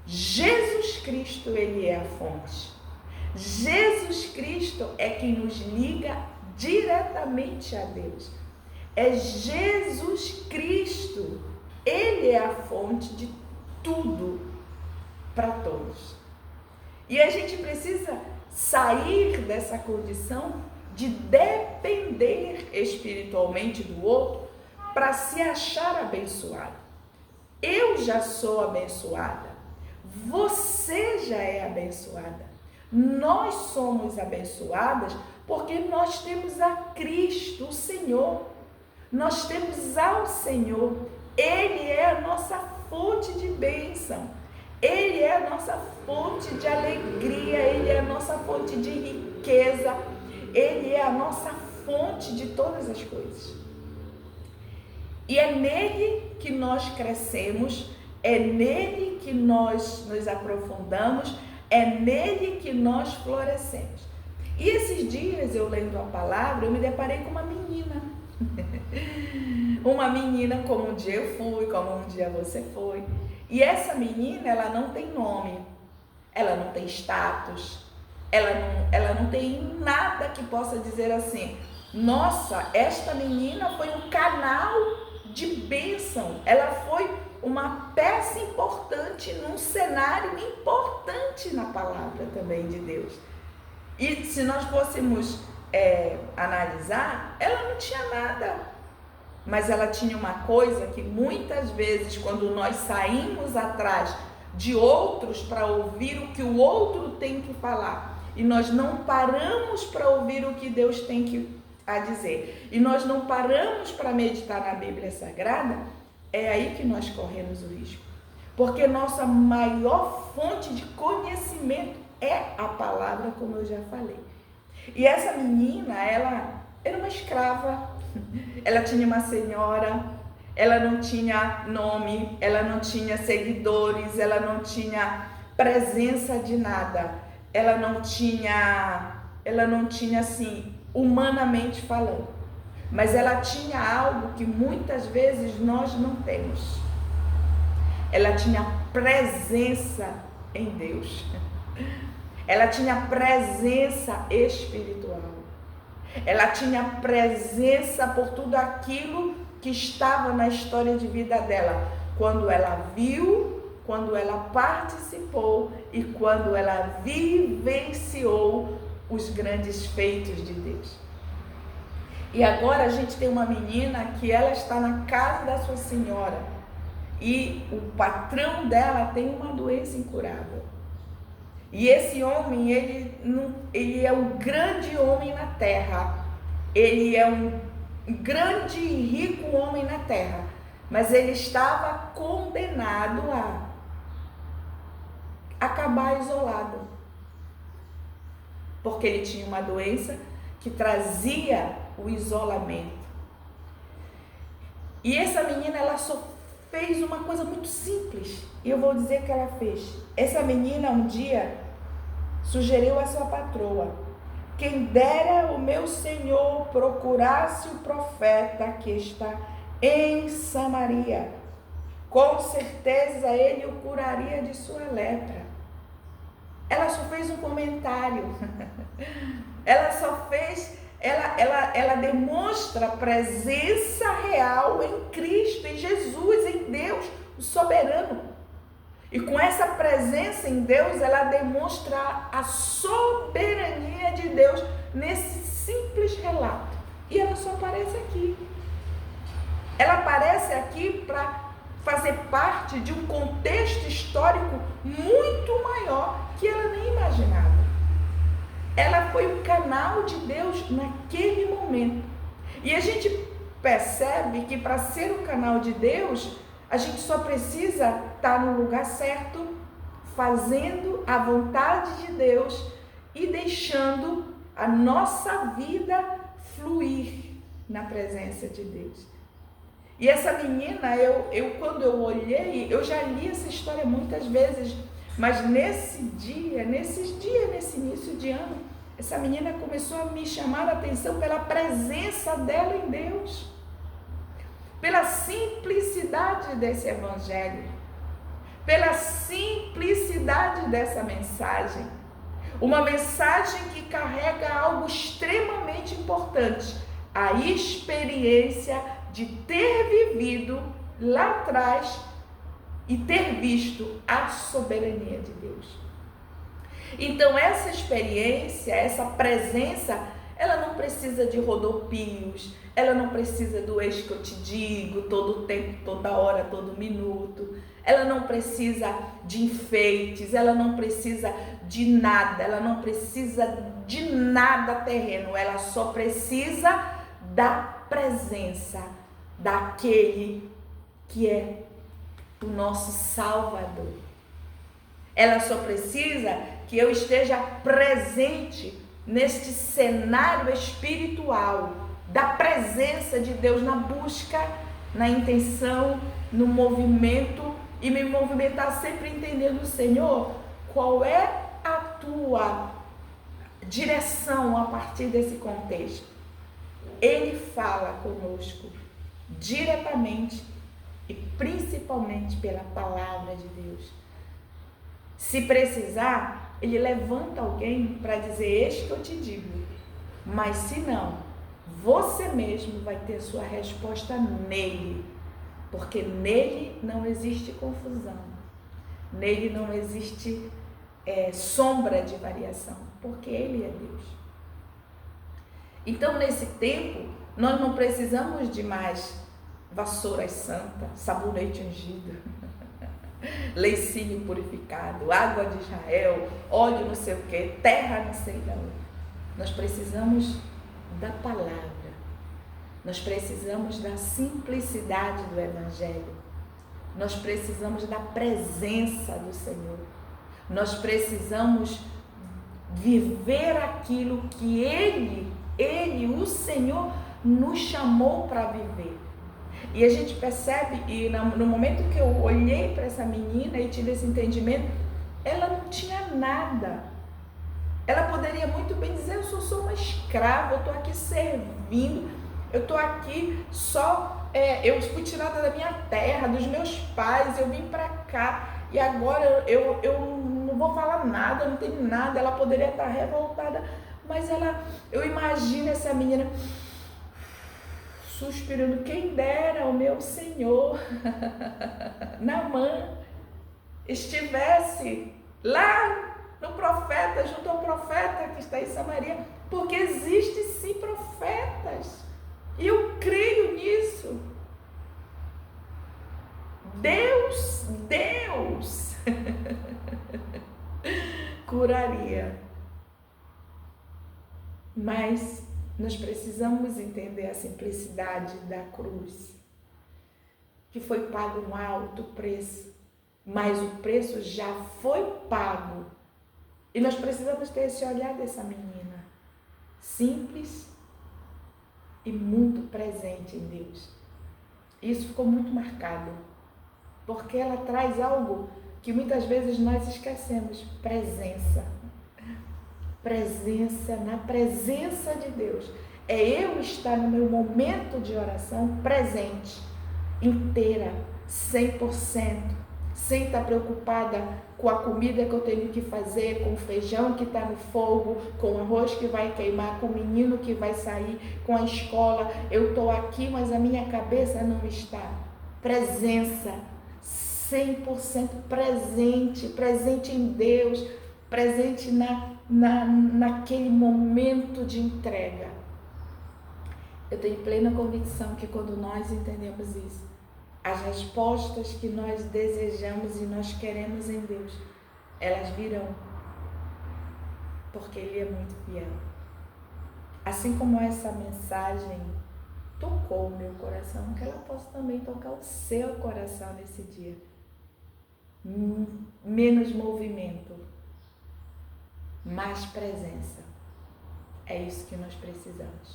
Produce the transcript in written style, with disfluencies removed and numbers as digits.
Jesus Cristo, Ele é a fonte. Jesus Cristo é quem nos liga diretamente a Deus. É Jesus Cristo, Ele é a fonte de tudo para todos. E a gente precisa sair dessa condição de depender espiritualmente do outro para se achar abençoado. Eu já sou abençoada, você já é abençoada. Nós somos abençoadas porque nós temos a Cristo, o Senhor. Nós temos ao Senhor. Ele é a nossa fonte de bênção. Ele é a nossa fonte de alegria. Ele é a nossa fonte de riqueza. Ele é a nossa fonte de todas as coisas. E é nele que nós crescemos, é nele que nós nos aprofundamos, é nele que nós florescemos. E esses dias, eu lendo a palavra, eu me deparei com uma menina. Uma menina como um dia eu fui, como um dia você foi. E essa menina, ela não tem nome, ela não tem status, ela não tem nada que possa dizer assim, nossa, esta menina foi um canal de bênção, ela foi uma peça importante num cenário importante na palavra também de Deus. E se nós fôssemos analisar, ela não tinha nada, mas ela tinha uma coisa que muitas vezes, quando nós saímos atrás de outros para ouvir o que o outro tem que falar, e nós não paramos para ouvir o que Deus tem a dizer, e nós não paramos para meditar na Bíblia Sagrada, é aí que nós corremos o risco. Porque nossa maior fonte de conhecimento é a palavra, como eu já falei. E essa menina, ela era uma escrava, ela tinha uma senhora, ela não tinha nome, ela não tinha seguidores, ela não tinha presença de nada, ela não tinha assim, humanamente falando, mas ela tinha algo que muitas vezes nós não temos. Ela tinha presença em Deus, ela tinha presença espiritual, ela tinha presença por tudo aquilo que estava na história de vida dela, quando ela viu, quando ela participou e quando ela vivenciou os grandes feitos de Deus. E agora a gente tem uma menina que ela está na casa da sua senhora e o patrão dela tem uma doença incurável. E esse homem, ele é um grande homem na terra, ele é um grande e rico homem na terra, mas ele estava condenado a acabar isolado, porque ele tinha uma doença que trazia o isolamento. E essa menina, ela só fez uma coisa muito simples, e eu vou dizer que ela fez. Essa menina um dia sugeriu a sua patroa: quem dera o meu senhor procurasse o profeta que está em Samaria, com certeza ele o curaria de sua lepra. Ela só fez um comentário, ela demonstra a presença real em Cristo, em Jesus, em Deus, o soberano. E com essa presença em Deus, ela demonstra a soberania de Deus nesse simples relato. E ela só aparece aqui. Ela aparece aqui para fazer parte de um contexto histórico muito maior que ela nem imaginava. Ela foi o canal de Deus naquele momento. E a gente percebe que para ser o canal de Deus, a gente só precisa estar no lugar certo, fazendo a vontade de Deus e deixando a nossa vida fluir na presença de Deus. E essa menina, quando eu olhei, eu já li essa história muitas vezes, mas nesse início de ano, essa menina começou a me chamar a atenção pela presença dela em Deus, pela simplicidade desse evangelho, pela simplicidade simplicidade dessa mensagem. Uma mensagem que carrega algo extremamente importante, a experiência de ter vivido lá atrás e ter visto a soberania de Deus. Então essa experiência, essa presença, ela não precisa de rodopios, ela não precisa do eis que eu te digo, todo o tempo, toda hora, todo minuto. Ela não precisa de enfeites, ela não precisa de nada, ela não precisa de nada terreno, ela só precisa da presença daquele que é o nosso Salvador. Ela só precisa que eu esteja presente neste cenário espiritual da presença de Deus, na busca, na intenção, no movimento, e me movimentar sempre entendendo, Senhor, qual é a tua direção a partir desse contexto. Ele fala conosco diretamente e principalmente pela palavra de Deus. Se precisar, ele levanta alguém para dizer, eis que eu te digo. Mas se não, você mesmo vai ter sua resposta nele. Porque nele não existe confusão. Nele não existe sombra de variação. Porque ele é Deus. Então, nesse tempo, nós não precisamos de mais vassouras santas, sabonete ungido, leicinho purificado, água de Israel, óleo não sei o que, terra não sei de onde. Nós precisamos da palavra. Nós precisamos da simplicidade do Evangelho. Nós precisamos da presença do Senhor. Nós precisamos viver aquilo que Ele, o Senhor, nos chamou para viver. E a gente percebe, e no momento que eu olhei para essa menina e tive esse entendimento, ela não tinha nada. Ela poderia muito bem dizer, eu sou uma escrava, eu estou aqui servindo, eu estou aqui só, eu fui tirada da minha terra, dos meus pais, eu vim para cá e agora eu não vou falar nada, não tenho nada. Ela poderia estar revoltada, mas eu imagino essa menina suspirando, quem dera o meu Senhor, Naamã, estivesse lá no profeta, junto ao profeta que está em Samaria, porque existem sim profetas, e eu creio nisso. Deus curaria, mas nós precisamos entender a simplicidade da cruz, que foi pago um alto preço, mas o preço já foi pago. E nós precisamos ter esse olhar dessa menina, simples e muito presente em Deus. Isso ficou muito marcado, porque ela traz algo que muitas vezes nós esquecemos, presença. Presença, na presença de Deus. É eu estar no meu momento de oração presente, inteira, 100%, sem estar preocupada com a comida que eu tenho que fazer, com o feijão que está no fogo, com o arroz que vai queimar, com o menino que vai sair, com a escola. Eu estou aqui, mas a minha cabeça não está. Presença, 100% presente em Deus, presente naquele momento de entrega. Eu tenho plena convicção que quando nós entendemos isso, as respostas que nós desejamos e nós queremos em Deus, elas virão, porque Ele é muito fiel. Assim como essa mensagem tocou o meu coração, que ela possa também tocar o seu coração nesse dia. Menos movimento, mais presença. É isso que nós precisamos.